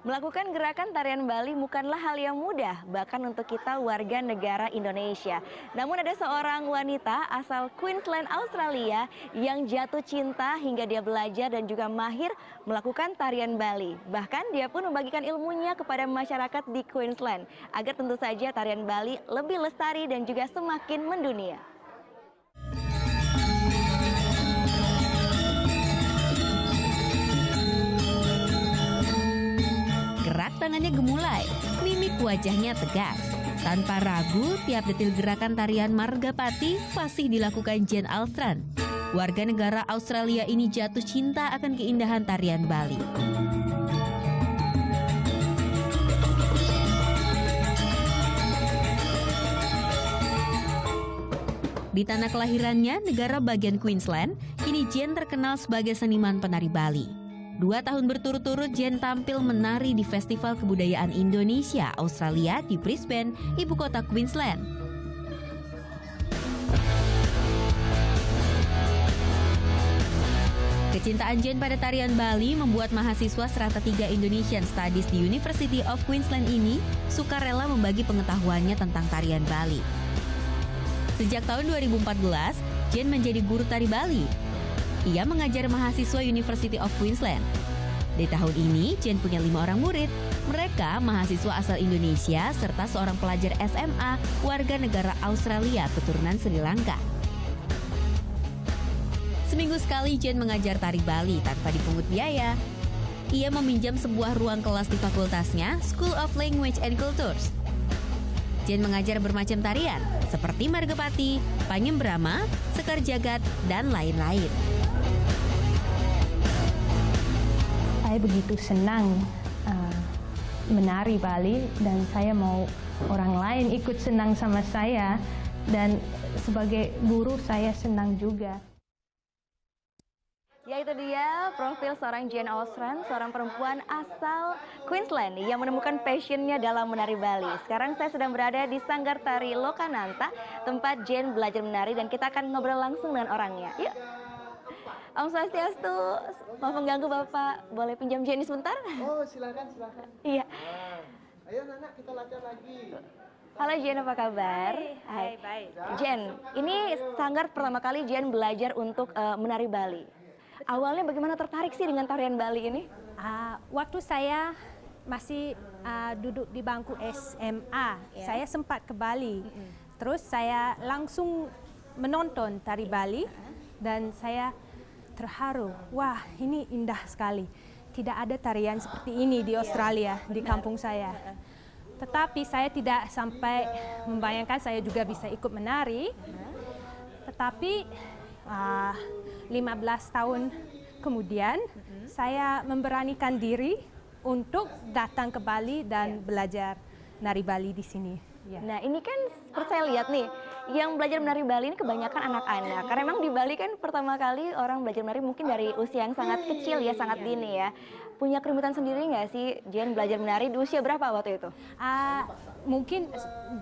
Melakukan gerakan tarian Bali bukanlah hal yang mudah, bahkan untuk kita warga negara Indonesia. Namun ada seorang wanita asal Queensland, Australia yang jatuh cinta hingga dia belajar dan juga mahir melakukan tarian Bali. Bahkan dia pun membagikan ilmunya kepada masyarakat di Queensland, agar tentu saja tarian Bali lebih lestari dan juga semakin mendunia. Gerak tangannya gemulai, mimik wajahnya tegas. Tanpa ragu, tiap detil gerakan tarian Margapati fasih dilakukan Jane Alstrand. Warga negara Australia ini jatuh cinta akan keindahan tarian Bali. Di tanah kelahirannya, negara bagian Queensland, kini Jane terkenal sebagai seniman penari Bali. 2 tahun berturut-turut Jane tampil menari di Festival Kebudayaan Indonesia Australia di Brisbane, ibu kota Queensland. Kecintaan Jane pada tarian Bali membuat mahasiswa strata 3 Indonesian Studies di University of Queensland ini sukarela membagi pengetahuannya tentang tarian Bali. Sejak tahun 2014, Jane menjadi guru tari Bali. Ia mengajar mahasiswa University of Queensland. Di tahun ini, Jane punya 5 orang murid. Mereka mahasiswa asal Indonesia serta seorang pelajar SMA warga negara Australia keturunan Sri Lanka. Seminggu sekali Jane mengajar tari Bali tanpa dipungut biaya. Ia meminjam sebuah ruang kelas di fakultasnya, School of Language and Cultures. Jane mengajar bermacam tarian, seperti Margapati, Panyembrama, Sekar Jagad, dan lain-lain. Saya begitu senang menari Bali dan saya mau orang lain ikut senang sama saya, dan sebagai guru saya senang juga. Ya, itu dia profil seorang Jane Alstrand, seorang perempuan asal Queensland yang menemukan passionnya dalam menari Bali. Sekarang saya sedang berada di Sanggar Tari Lokananta, tempat Jane belajar menari, dan kita akan ngobrol langsung dengan orangnya. Yuk. Om Swastiastu, maaf mengganggu Bapak, boleh pinjam Jane sebentar? Oh, silakan, silakan. Iya. Ayo Nana, kita latihan lagi. Halo Jane, apa kabar? Hai, baik. Jane, ini sanggar pertama kali Jane belajar untuk menari Bali. Awalnya bagaimana tertarik sih dengan tarian Bali ini? Waktu saya masih duduk di bangku SMA, saya sempat ke Bali. Terus saya langsung menonton tari Bali dan saya terharu. Wah, ini indah sekali. Tidak ada tarian seperti ini di Australia, di kampung saya. Tetapi saya tidak sampai membayangkan saya juga bisa ikut menari. Tetapi 15 tahun kemudian saya memberanikan diri untuk datang ke Bali dan belajar nari Bali di sini. Ya. Nah, ini kan seperti saya lihat nih, yang belajar menari Bali ini kebanyakan anak-anak. Karena memang di Bali kan pertama kali orang belajar menari mungkin dari usia yang sangat kecil ya, sangat dini ya. Punya kerumitan sendiri nggak sih Jane belajar menari di usia berapa waktu itu? Mungkin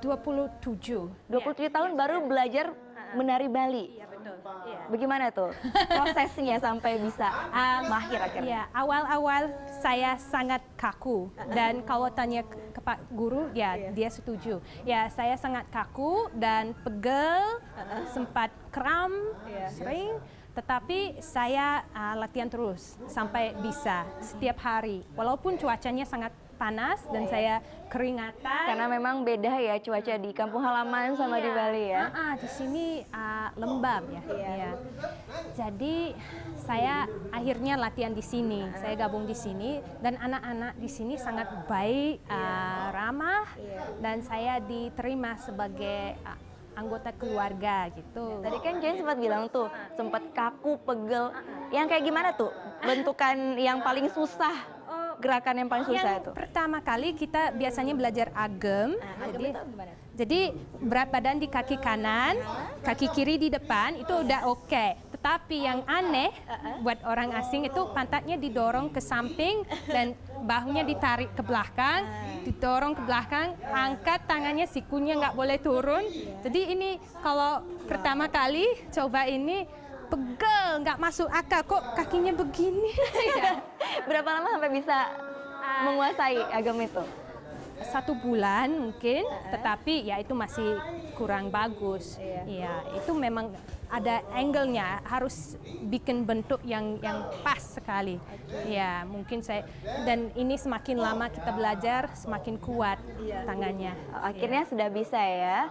27. 27 tahun baru belajar menari Bali. Iya, betul. Ya. Bagaimana tuh prosesnya sampai bisa mahir akhirnya? Ya, awal-awal saya sangat kaku dan kalau tanya ke Pak Guru, ya dia setuju. Ya, saya sangat kaku dan pegel, sempat kram, sering. Tetapi saya latihan terus sampai bisa setiap hari. Walaupun cuacanya sangat panas dan saya keringatan. Karena memang beda ya cuaca di kampung halaman sama di Bali ya. Di sini lembab ya. Ya. Jadi saya akhirnya latihan di sini. Saya gabung di sini dan anak-anak di sini sangat baik, ramah, dan saya diterima sebagai anggota keluarga gitu. Tadi kan Jane sempat bilang tuh, sempat kaku, pegel. Yang kayak gimana tuh bentukan yang paling susah? Gerakan yang paling susah itu? Pertama kali kita biasanya belajar agem. Jadi berat badan di kaki kanan, kaki kiri di depan, itu udah oke. Tetapi yang aneh buat orang asing itu pantatnya didorong ke samping dan bahunya ditarik ke belakang, didorong ke belakang, angkat tangannya, sikunya nggak boleh turun. Jadi ini kalau pertama kali coba ini pegel, nggak masuk akal, kok kakinya begini. Berapa lama sampai bisa menguasai agama itu? 1 bulan mungkin, tetapi ya itu masih kurang bagus. Ya, itu memang ada angle-nya, harus bikin bentuk yang pas sekali. Ya, mungkin dan ini semakin lama kita belajar, semakin kuat tangannya. Akhirnya sudah bisa ya.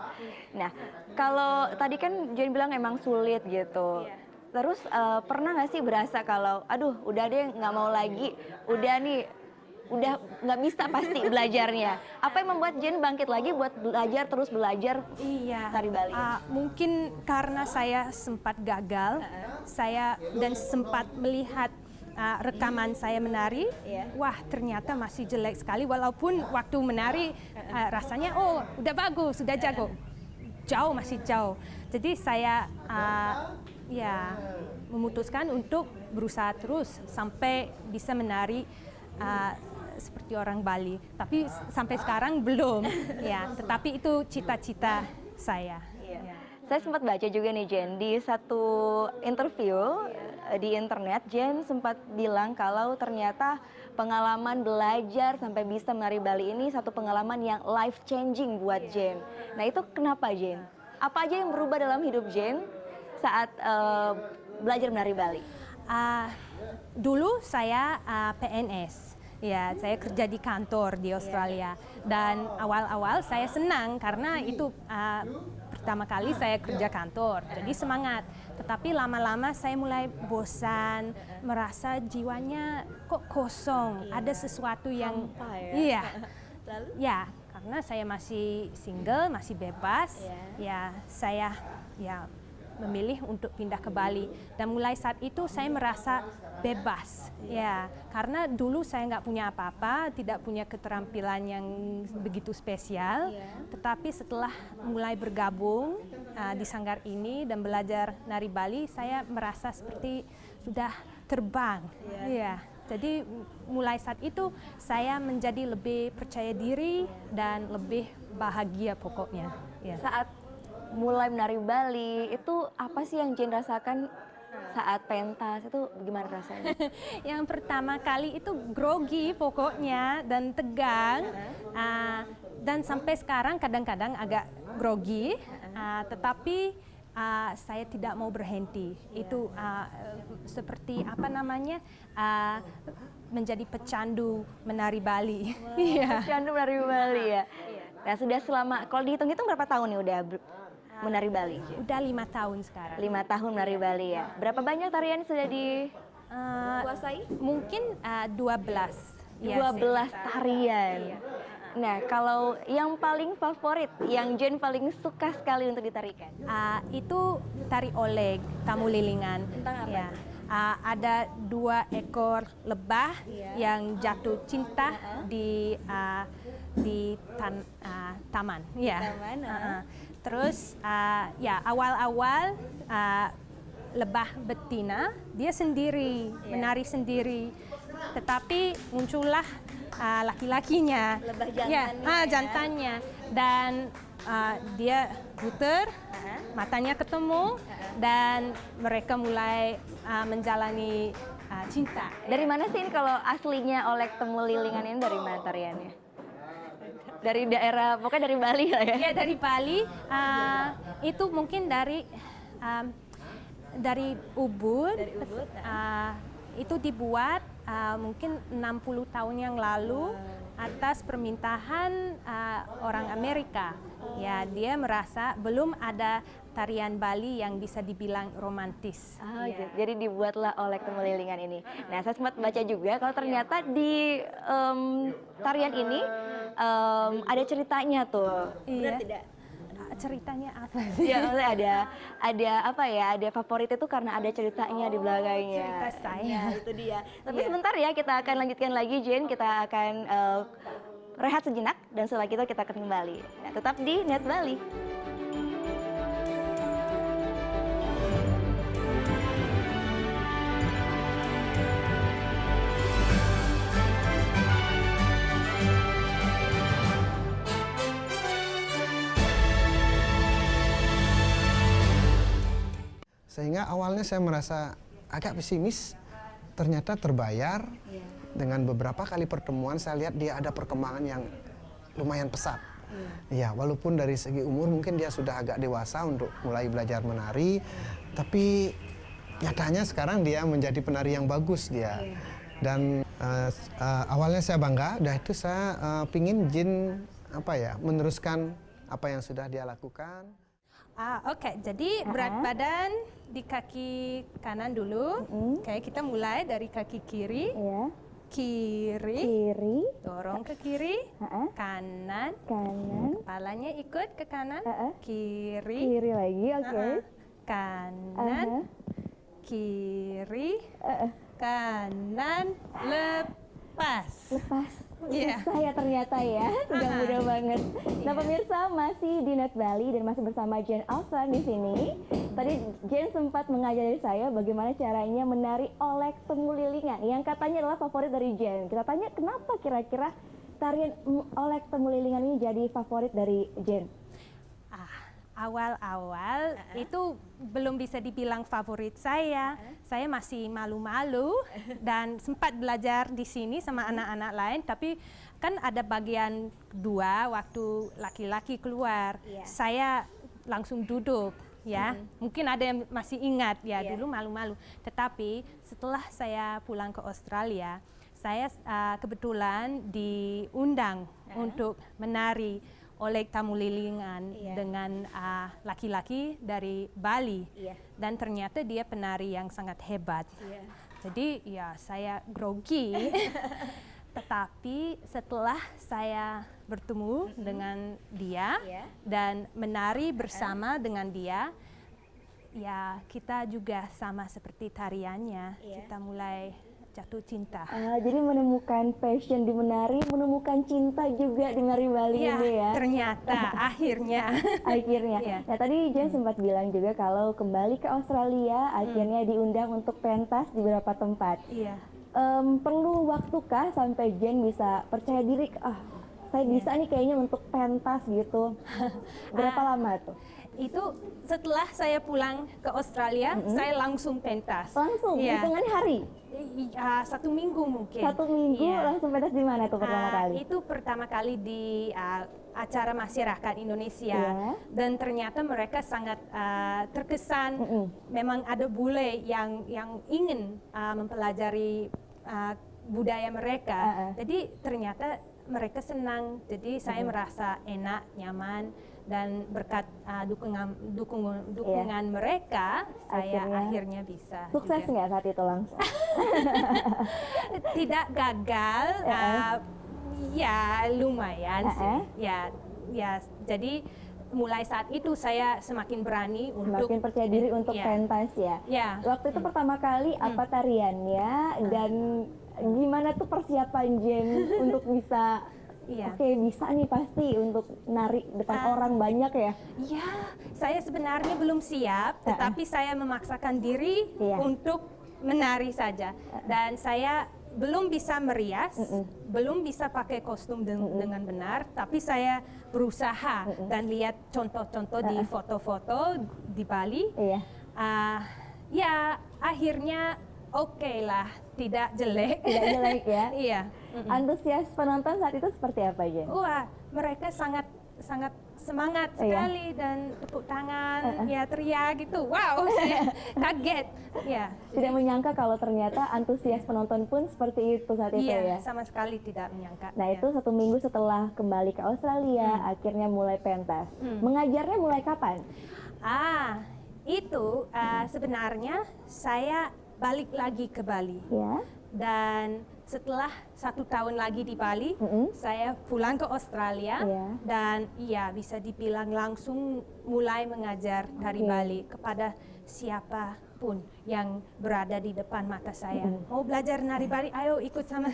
Nah, kalau tadi kan Jane bilang emang sulit gitu. Terus pernah nggak sih berasa kalau, aduh udah deh nggak mau lagi, udah nggak bisa pasti belajarnya. Apa yang membuat Jane bangkit lagi buat terus belajar tari Bali? Mungkin karena saya sempat gagal, dan sempat melihat rekaman saya menari, wah ternyata masih jelek sekali. Walaupun waktu menari rasanya udah bagus, sudah jago, masih jauh. Jadi saya memutuskan untuk berusaha terus sampai bisa menari seperti orang Bali, tapi sampai sekarang belum. Ya, tetapi itu cita-cita saya. Saya sempat baca juga nih Jane, di satu interview di internet, Jane sempat bilang kalau ternyata pengalaman belajar sampai bisa menari Bali ini satu pengalaman yang life changing buat Jane. Nah itu kenapa Jane? Apa aja yang berubah dalam hidup Jane saat belajar menari Bali? Dulu saya PNS. Ya, saya kerja di kantor di Australia, dan awal-awal saya senang karena itu pertama kali saya kerja kantor, jadi semangat. Tetapi lama-lama saya mulai bosan, merasa jiwanya kok kosong, ada sesuatu yang karena saya masih single, masih bebas, saya memilih untuk pindah ke Bali, dan mulai saat itu saya merasa bebas, karena dulu saya nggak punya apa-apa, tidak punya keterampilan yang begitu spesial, tetapi setelah mulai bergabung di sanggar ini dan belajar nari Bali, saya merasa seperti sudah terbang, Jadi mulai saat itu saya menjadi lebih percaya diri dan lebih bahagia pokoknya. Saat mulai menari Bali, itu apa sih yang Jane rasakan saat pentas? Itu gimana rasanya? Yang pertama kali itu grogi pokoknya dan tegang, dan sampai sekarang kadang-kadang agak grogi, tetapi saya tidak mau berhenti. Itu seperti menjadi pecandu menari Bali. Pecandu menari Bali ya. Nah sudah selama, kalau dihitung-hitung berapa tahun nih udah menari Bali? Udah 5 tahun sekarang. 5 tahun menari Bali ya. Berapa banyak tarian sudah dikuasai? Mungkin 12. 12 tarian. Nah, kalau yang paling favorit, yang Jane paling suka sekali untuk ditarikan? Itu tari Oleg, tamu lilingan. Tentang apa? Ada 2 ekor lebah yang jatuh cinta di taman. Terus awal-awal lebah betina dia sendiri menari sendiri, tetapi muncullah laki-lakinya, lebah jantannya, jantannya, dan dia putar, matanya ketemu, dan mereka mulai menjalani cinta. Dari mana sih ini kalau aslinya Oleg Temu Lilingan ini dari mana tariannya? Dari daerah, pokoknya dari Bali lah ya? Iya, dari Bali. Itu mungkin dari Ubud. Itu dibuat mungkin 60 tahun yang lalu atas permintaan orang Amerika. Ya, dia merasa belum ada tarian Bali yang bisa dibilang romantis. Gitu. Jadi dibuatlah Oleg Temu Lilingan ini. Nah, saya sempat baca juga kalau ternyata di tarian ini ada ceritanya tuh. Benar tidak? Ceritanya apa? Ya, ada apa ya? Ada favorit itu karena ada ceritanya di belakangnya. Cerita saya. Itu dia. Tapi sebentar ya, kita akan lanjutkan lagi, Jane. Kita akan rehat sejenak dan setelah itu kita akan kembali. Nah, tetap di Net Bali. Sehingga awalnya saya merasa agak pesimis, ternyata terbayar dengan beberapa kali pertemuan saya lihat dia ada perkembangan yang lumayan pesat. Ya, walaupun dari segi umur mungkin dia sudah agak dewasa untuk mulai belajar menari, tapi nyatanya sekarang dia menjadi penari yang bagus dia. Dan awalnya saya bangga, dan itu saya pingin Jin meneruskan apa yang sudah dia lakukan. Oke, jadi berat badan di kaki kanan dulu. Oke, kita mulai dari kaki kiri. Kiri, dorong ke kiri, kanan, kepalanya ikut ke kanan, kiri lagi, oke. Kanan, kiri, kanan, lepas. Iya. Susah ya ternyata ya, tidak mudah banget. Nah pemirsa, masih di Net Bali dan masih bersama Jen Alsa di sini. Tadi Jen sempat mengajari saya bagaimana caranya menari olek temulilingan yang katanya adalah favorit dari Jen. Kita tanya kenapa kira-kira tarian olek temulilingan ini jadi favorit dari Jen? Awal-awal itu belum bisa dibilang favorit saya. Saya masih malu-malu dan sempat belajar di sini sama anak-anak lain. Tapi kan ada bagian kedua waktu laki-laki keluar. Saya langsung duduk. Ya, mungkin ada yang masih ingat ya dulu malu-malu. Tetapi setelah saya pulang ke Australia, saya kebetulan diundang untuk menari oleh tamu lilingan dengan laki-laki dari Bali, dan ternyata dia penari yang sangat hebat. Jadi ya saya grogi, tetapi setelah saya bertemu dengan dia dan menari bersama dengan dia, ya kita juga sama seperti tariannya, kita mulai jatuh cinta. Jadi menemukan passion di menari, menemukan cinta juga di menari Bali ini ya. Ternyata akhirnya. Nah tadi Jen sempat bilang juga kalau kembali ke Australia akhirnya diundang untuk pentas di beberapa tempat. Perlu waktukah sampai Jen bisa percaya diri? Saya bisa nih kayaknya untuk pentas gitu. Berapa lama tuh? Itu setelah saya pulang ke Australia, saya langsung pentas. Langsung? Hitungan hari? 1 minggu mungkin. 1 minggu langsung pentas di mana tuh pertama kali? Itu pertama kali di acara masyarakat Indonesia. Dan ternyata mereka sangat terkesan. Memang ada bule yang ingin mempelajari budaya mereka. Jadi ternyata mereka senang. Jadi saya merasa enak, nyaman. Dan berkat dukungan mereka, saya akhirnya bisa. Sukses nggak saat itu langsung? Tidak gagal, ya lumayan sih. Ya, jadi mulai saat itu saya semakin berani untuk semakin percaya diri untuk pentas ya. Waktu itu pertama kali apa tariannya dan gimana tuh persiapan Jen untuk bisa? Oke, bisa nih pasti untuk nari depan orang banyak ya? Iya, saya sebenarnya belum siap, tetapi saya memaksakan diri untuk menari saja. Dan saya belum bisa merias, belum bisa pakai kostum dengan benar, tapi saya berusaha dan lihat contoh-contoh di foto-foto di Bali. Ya, akhirnya oke lah, tidak jelek. Tidak jelek ya? Iya. Antusias penonton saat itu seperti apa, Jen? Wah, mereka sangat semangat sekali dan tepuk tangan, ya teriak gitu. Wow, saya kaget. Ya. Tidak menyangka kalau ternyata antusias penonton pun seperti itu saat itu ya? Iya, sama sekali tidak menyangka. Nah itu 1 minggu setelah kembali ke Australia, akhirnya mulai pentas. Mengajarnya mulai kapan? Itu sebenarnya saya balik lagi ke Bali. Dan setelah 1 tahun lagi di Bali, saya pulang ke Australia dan bisa dibilang langsung mulai mengajar dari Bali kepada siapapun yang berada di depan mata saya. Mau belajar nari Bali, ayo ikut sama.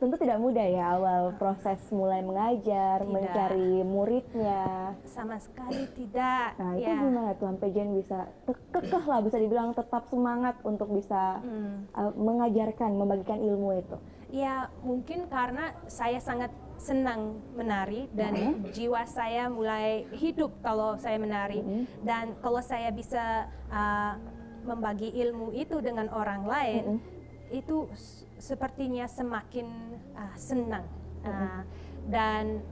Tentu tidak mudah ya awal proses mulai mengajar, mencari muridnya. Sama sekali tidak. Nah itu gimana tuh sampai Jen bisa kekeh lah, bisa dibilang tetap semangat untuk bisa mengajarkan, membagikan ilmu itu? Ya mungkin karena saya sangat senang menari dan jiwa saya mulai hidup kalau saya menari. Dan kalau saya bisa membagi ilmu itu dengan orang lain, itu sepertinya semakin senang. Dan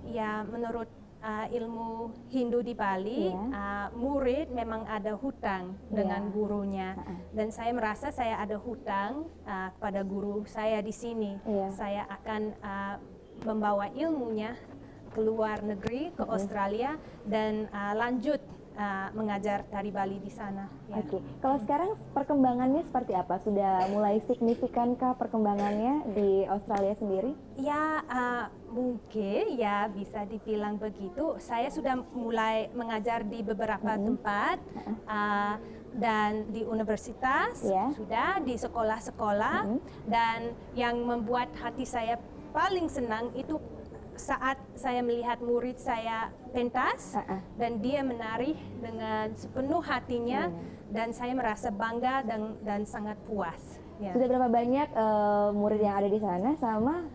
ya menurut ilmu Hindu di Bali, murid memang ada hutang dengan gurunya, dan saya merasa saya ada hutang kepada guru saya di sini. Saya akan membawa ilmunya ke luar negeri, ke Australia, dan lanjut mengajar tari Bali di sana. Oke, kalau sekarang perkembangannya seperti apa? Sudah mulai signifikankah perkembangannya di Australia sendiri? Ya, mungkin ya bisa dibilang begitu. Saya sudah mulai mengajar di beberapa tempat, dan di universitas, sudah di sekolah-sekolah, dan yang membuat hati saya paling senang itu saat saya melihat murid saya pentas dan dia menari dengan sepenuh hatinya, dan saya merasa bangga dan sangat puas. Sudah berapa banyak murid yang ada di sana, sama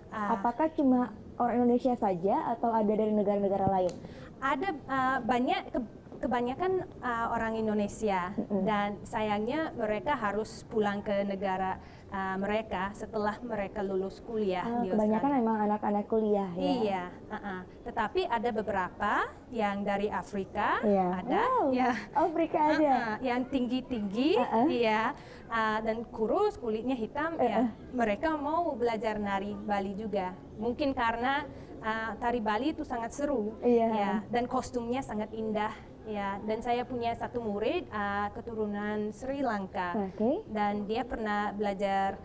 apakah cuma orang Indonesia saja atau ada dari negara-negara lain? Ada banyak, kebanyakan orang Indonesia, dan sayangnya mereka harus pulang ke negara mereka setelah mereka lulus kuliah di Australia. Kebanyakan memang anak-anak kuliah ya? Iya, tetapi ada beberapa yang dari Afrika, ada, Afrika ada, yang tinggi-tinggi, dan kurus, kulitnya hitam, mereka mau belajar nari Bali juga. Mungkin karena tari Bali itu sangat seru, dan kostumnya sangat indah. Ya, dan saya punya satu murid keturunan Sri Lanka, dan dia pernah belajar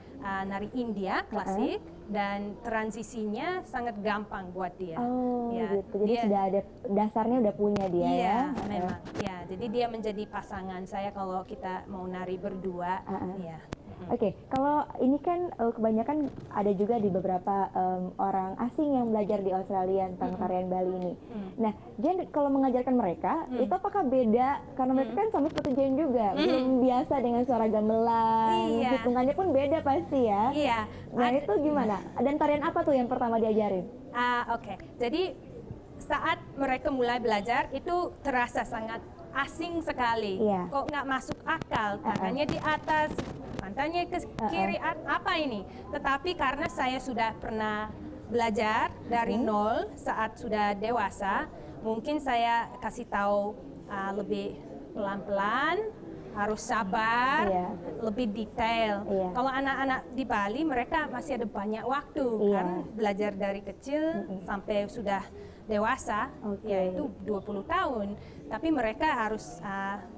nari India klasik, dan transisinya sangat gampang buat dia. Gitu. Jadi sudah ada dasarnya, udah punya dia ya? Memang. Ya, jadi dia menjadi pasangan saya kalau kita mau nari berdua. Oke, kalau ini kan kebanyakan ada juga di beberapa orang asing yang belajar di Australia tentang tarian Bali ini. Nah, Jen kalau mengajarkan mereka, itu apakah beda? Karena mereka kan sama seperti Jen juga, belum biasa dengan suara gamelan, hitungannya pun beda pasti ya. Nah, itu gimana? Dan tarian apa tuh yang pertama diajarin? Jadi saat mereka mulai belajar itu terasa sangat asing sekali. Kok nggak masuk akal, tangannya di atas, pantatnya ke kiri, apa ini? Tetapi karena saya sudah pernah belajar dari nol saat sudah dewasa, mungkin saya kasih tahu lebih pelan-pelan, harus sabar, lebih detail. Kalau anak-anak di Bali, mereka masih ada banyak waktu, kan belajar dari kecil sampai sudah dewasa, yaitu 20 tahun. Tapi mereka harus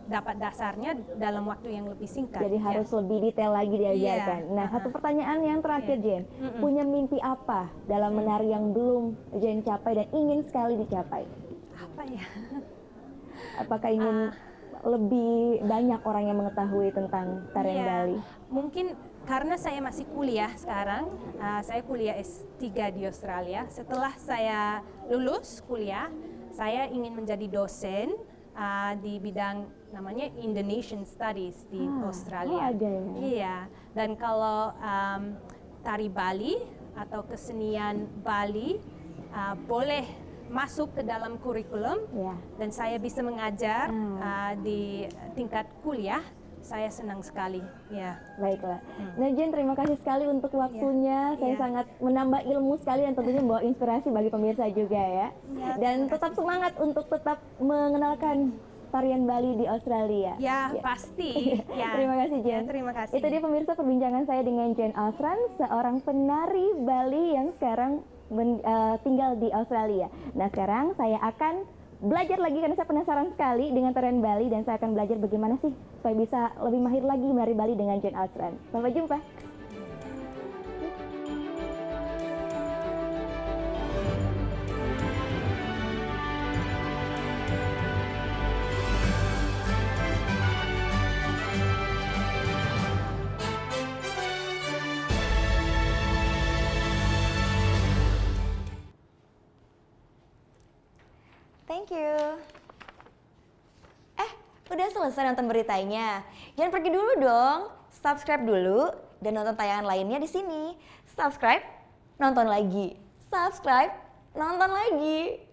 dapat dasarnya dalam waktu yang lebih singkat. Jadi harus lebih detail lagi diajarkan. Nah, satu pertanyaan yang terakhir, Jen. Punya mimpi apa dalam menari yang belum Jen capai dan ingin sekali dicapai? Apa ya? Apakah ingin lebih banyak orang yang mengetahui tentang tarian Bali? Mungkin karena saya masih kuliah sekarang, saya kuliah S3 di Australia. Setelah saya lulus kuliah, saya ingin menjadi dosen di bidang namanya Indonesian Studies di Australia. Dan kalau tari Bali atau kesenian Bali boleh masuk ke dalam kurikulum, dan saya bisa mengajar di tingkat kuliah, saya senang sekali. Baiklah. Nah, Jen, terima kasih sekali untuk waktunya. Saya sangat menambah ilmu sekali dan tentunya membawa inspirasi bagi pemirsa juga ya. Dan tetap semangat untuk tetap mengenalkan tarian Bali di Australia. Pasti. Terima kasih, Jen. Terima kasih. Itu dia pemirsa perbincangan saya dengan Jen Ausran, seorang penari Bali yang sekarang tinggal di Australia. Nah, sekarang saya akan belajar lagi karena saya penasaran sekali dengan tarian Bali, dan saya akan belajar bagaimana sih supaya bisa lebih mahir lagi menari Bali dengan Jen Ausran. Sampai jumpa. Thank you. Udah selesai nonton beritanya? Jangan pergi dulu dong. Subscribe dulu dan nonton tayangan lainnya di sini. Subscribe, nonton lagi. Subscribe, nonton lagi.